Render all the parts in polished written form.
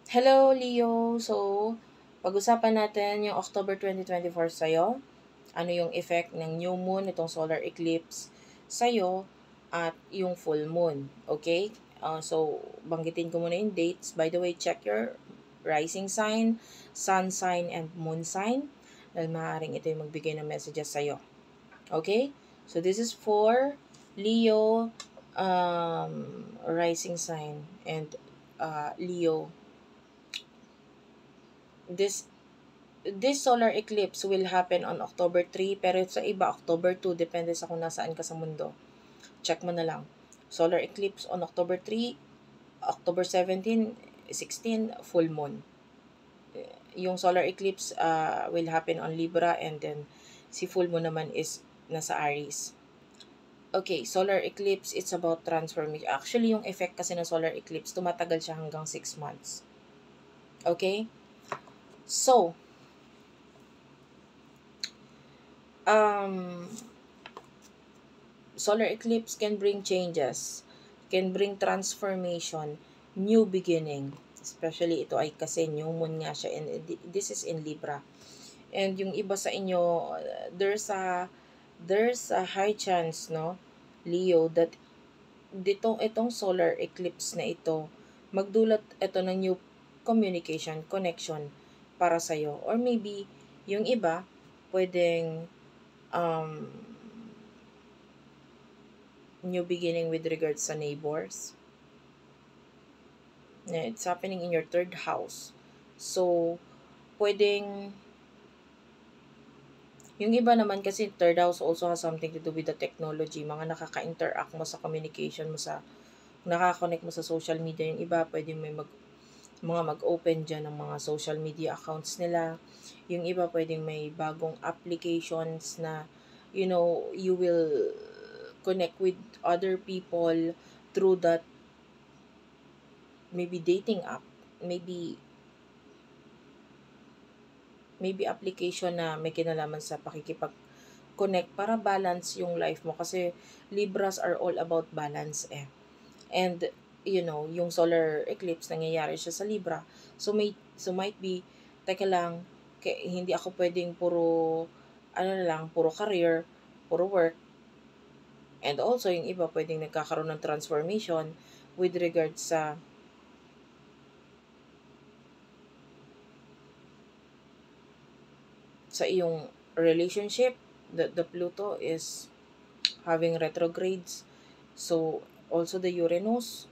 Hello, Leo. So, pag-usapan natin yung October 2024 sa'yo. Ano yung effect ng new moon, itong solar eclipse sa'yo, at yung full moon. Okay? So, banggitin ko muna yung dates. By the way, check your rising sign, sun sign, and moon sign. Dahil maaaring ito yung magbigay ng messages sa'yo. Okay? So, this is for Leo rising sign and Leo. This solar eclipse will happen on October 3, pero sa iba October 2, depende sa kung nasaan ka sa mundo. Check mo na lang. Solar eclipse on October 3, October 17, 16, full moon. Yung solar eclipse will happen on Libra, and then si full moon naman is nasa Aries. Okay, solar eclipse, it's about transformation. Actually, yung effect kasi ng solar eclipse, tumatagal siya hanggang 6 months. Okay? So, um, solar eclipse can bring changes, can bring transformation, new beginning. Especially ito ay kasi new moon nga siya, and this is in Libra. And yung iba sa inyo, there's a high chance, no, Leo, that itong solar eclipse na ito, magdulot ito ng new communication, connection para sa'yo. Or maybe, yung iba, pwedeng um, new beginning with regards sa neighbors. It's happening in your third house. So, pwedeng, yung iba naman kasi third house also has something to do with the technology. Mga nakaka-interact mo sa communication mo sa, nakaka-connect mo sa social media. Yung iba, pwedeng may mga mag-open dyan ng mga social media accounts nila. Yung iba, pwedeng may bagong applications na, you will connect with other people through that, maybe dating app, maybe application na may kinalaman sa pakikipag-connect para balance yung life mo. Kasi Libras are all about balance eh. And, yung solar eclipse, nangyayari siya sa Libra. So might be, teka lang, hindi ako pwedeng puro career, puro work. And also, yung iba pwedeng nagkakaroon ng transformation with regards sa iyong relationship. The Pluto is having retrogrades. So, also the Uranus.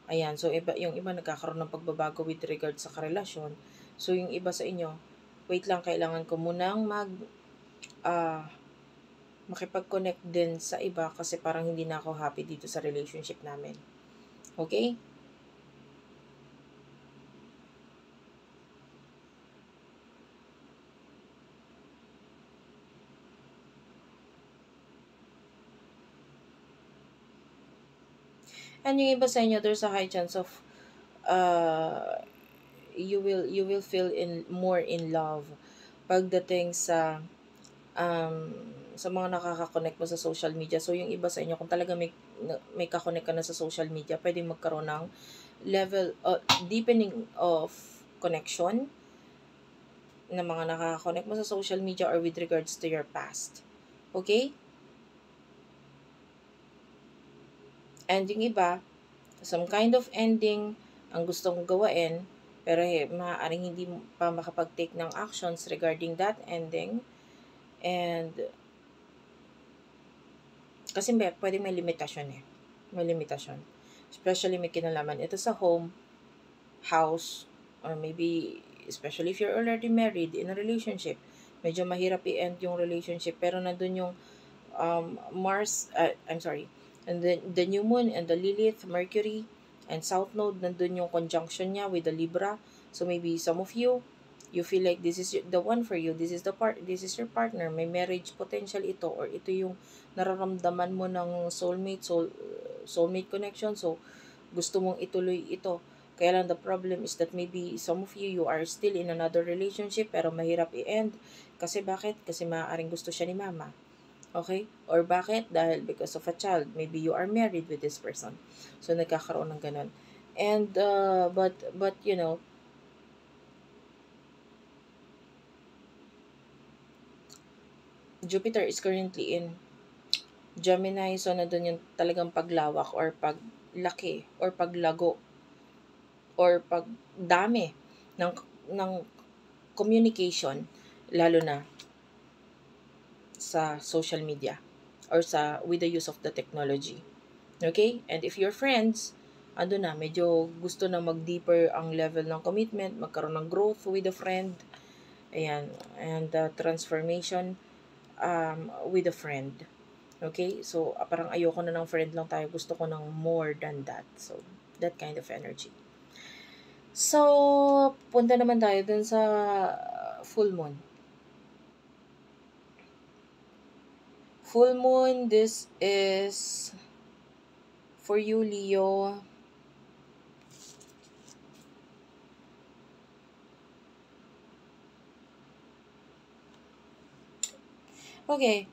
Ayan, so yung iba nagkakaroon ng pagbabago with regard sa karelasyon. So, yung iba sa inyo, wait lang, kailangan ko munang uh, makipag-connect din sa iba kasi parang hindi na ako happy dito sa relationship namin. Okay? And yung iba sa inyo, there's a high chance of uh, you will feel more in love pagdating sa mga nakaka-connect mo sa social media. So yung iba sa inyo, kung talaga may ka-connect ka na sa social media, pwedeng magkaroon ng level deepening of connection na mga nakaka-connect mo sa social media or with regards to your past. Okay? And yung iba, some kind of ending ang gusto kong gawain, pero maaaring hindi pa makapag-take ng actions regarding that ending. And kasi pwede may limitasyon eh. May limitasyon. Especially may kinalaman ito sa home, house, or maybe especially if you're already married in a relationship. Medyo mahirap i-end yung relationship, pero nandun yung and the new moon and the Lilith, Mercury, and South Node, nandun yung conjunction niya with the Libra. So maybe some of you feel like this is the one for you, this is your partner, may marriage potential ito, or ito yung nararamdaman mo ng soulmate connection. So gusto mong ituloy ito. Kaya lang the problem is that maybe some of you are still in another relationship pero mahirap i-end. Kasi bakit? Kasi maaaring gusto siya ni mama. Okay? Or bakit? Dahil because of a child. Maybe you are married with this person. So, nagkakaroon ng ganun. And, but Jupiter is currently in Gemini, so nandun yung talagang paglawak or paglaki or paglago or pagdami ng communication, lalo na sa social media or sa with the use of the technology. Okay? And if you're friends, ando na, medyo gusto na mag-deeper ang level ng commitment, magkaroon ng growth with a friend, ayan, and transformation with a friend. Okay? So, parang ayoko na ng friend lang tayo, gusto ko ng more than that. So, that kind of energy. So, punta naman tayo dun sa full moon. Full moon, this is for you, Leo. Okay,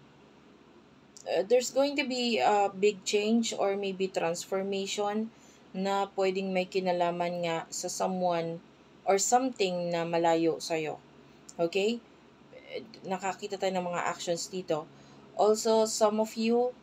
there's going to be a big change or maybe transformation na pwedeng may kinalaman nga sa someone or something na malayo sa'yo. Okay? Nakakita tayo ng mga actions dito. Also, some of you,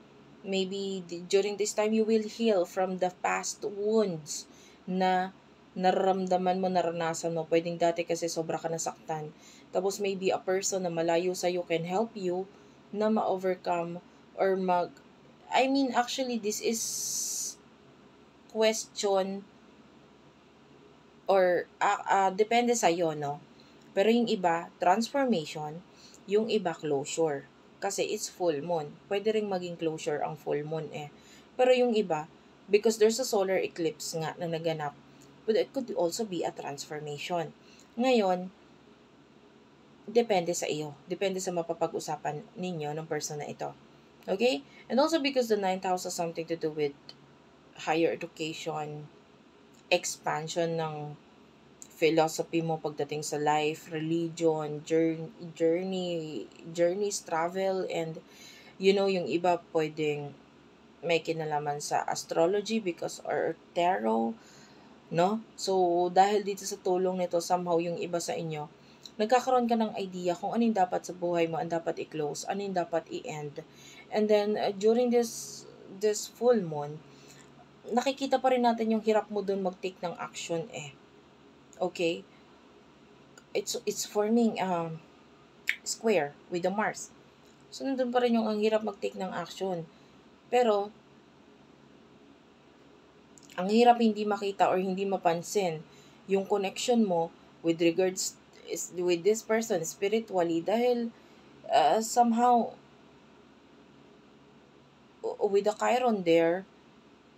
maybe during this time, you will heal from the past wounds na nararamdaman mo, naranasan mo. Pwedeng dati kasi sobra ka nasaktan. Tapos maybe a person na malayo sa'yo can help you na ma-overcome or actually, this is question or depende sa'yo, no? Pero yung iba, transformation, yung iba, closure. Kasi it's full moon. Pwede ring maging closure ang full moon eh. Pero yung iba, because there's a solar eclipse nga na naganap, but it could also be a transformation. Ngayon, depende sa iyo. Depende sa mapapag-usapan ninyo ng person na ito. Okay? And also because the 9th house has something to do with higher education, expansion ng philosophy mo pagdating sa life, religion, journeys, travel, and yung iba pwedeng may kinalaman sa astrology because or tarot, no? So, dahil dito sa tulong nito, somehow yung iba sa inyo, nagkakaroon ka ng idea kung ano yung dapat sa buhay mo, ang dapat i-close, ano yung dapat i-end. And then, during this full moon, nakikita pa rin natin yung hirap mo dun mag-take ng action eh. Okay? It's forming square with the Mars. So, nandun pa rin yung ang hirap mag-take ng action. Pero, ang hirap hindi makita or hindi mapansin yung connection mo with regards with this person spiritually dahil somehow with the Chiron there,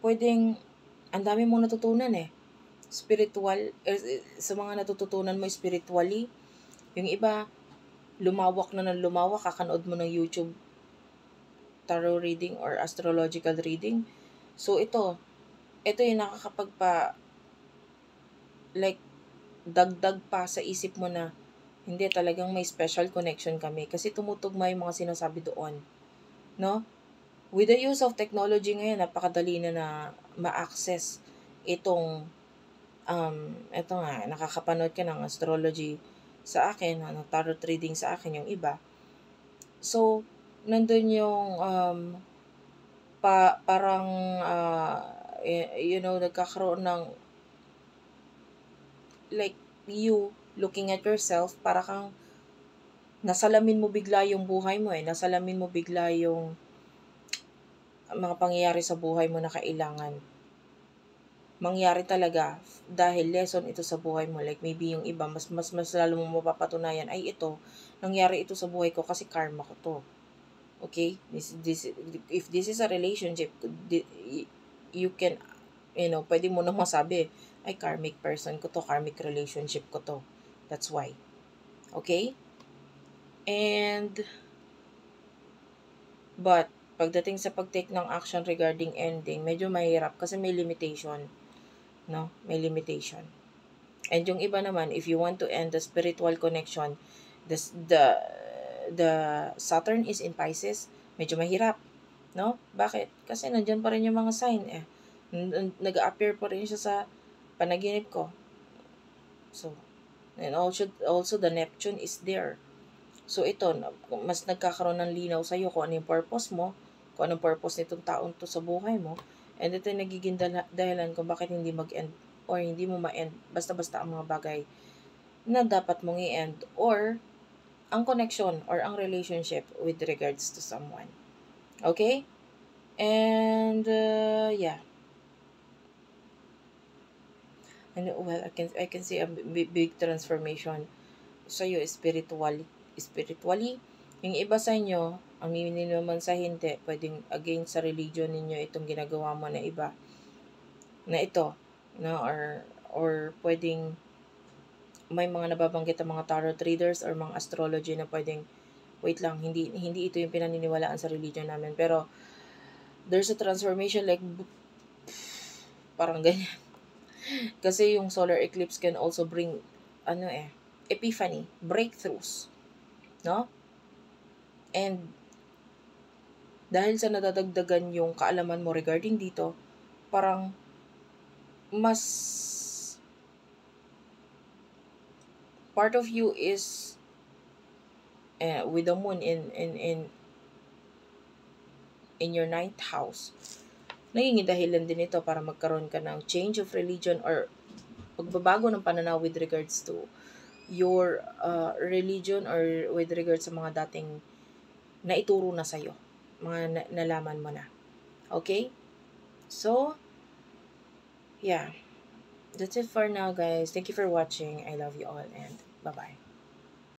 pwedeng ang dami mong natutunan eh. Spiritual, sa mga natututunan mo spiritually, yung iba, lumawak na ng lumawak, kakanood mo ng YouTube tarot reading or astrological reading. So, ito yung like, dagdag pa sa isip mo na, hindi, talagang may special connection kami kasi tumutugma yung mga sinasabi doon. No? With the use of technology ngayon, napakadali na ma-access itong ito nga, nakakapanood ka ng astrology sa akin, tarot reading sa akin, yung iba. So, nandun yung parang nagkakaroon ng like you looking at yourself, para kang nasalamin mo bigla yung buhay mo eh. Nasalamin mo bigla yung mga pangyayari sa buhay mo na kailangan mangyari talaga dahil lesson ito sa buhay mo. Like maybe yung iba, mas lalo mo mapapatunayan, ay ito, nangyari ito sa buhay ko kasi karma ko to. Okay? If this is a relationship, you can, pwede mo nang masabi, ay karmic person ko to, karmic relationship ko to. That's why. Okay? But, pagdating sa pag-take ng action regarding ending, medyo mahirap kasi may limitation. No? May limitation. And yung iba naman, if you want to end the spiritual connection, the Saturn is in Pisces, medyo mahirap. No? Bakit? Kasi nandyan pa rin yung mga sign eh. Nag-appear pa rin siya sa panaginip ko. So, and also the Neptune is there. So ito, mas nagkakaroon ng linaw sa'yo kung ano yung purpose mo, kung anong purpose nitong taon to sa buhay mo, and ito yung nagiging dahilan kung bakit hindi mag-end or hindi mo ma-end basta-basta ang mga bagay na dapat mong i-end, or ang connection or ang relationship with regards to someone. Okay? And yeah. And well, I can see a big transformation sa iyo spiritually. Yung iba sa inyo, ang mini naman sa hindi, pwedeng against sa religion ninyo itong ginagawa mo na iba na ito, no, or pwedeng may mga nababanggit ang mga tarot readers or mga astrology na pwedeng wait lang, hindi ito yung pinaniniwalaan sa religion namin, pero there's a transformation like parang ganyan. Kasi yung solar eclipse can also bring epiphany, breakthroughs, no? And dahil sa nadadagdagan yung kaalaman mo regarding dito, parang mas part of you is with the moon in your ninth house. Naging dahilan din ito para magkaroon ka ng change of religion or pagbabago ng pananaw with regards to your religion or with regards sa mga dating naituro na sa'yo, mga nalaman mo na. Okay? So, yeah. That's it for now, guys. Thank you for watching. I love you all and bye-bye.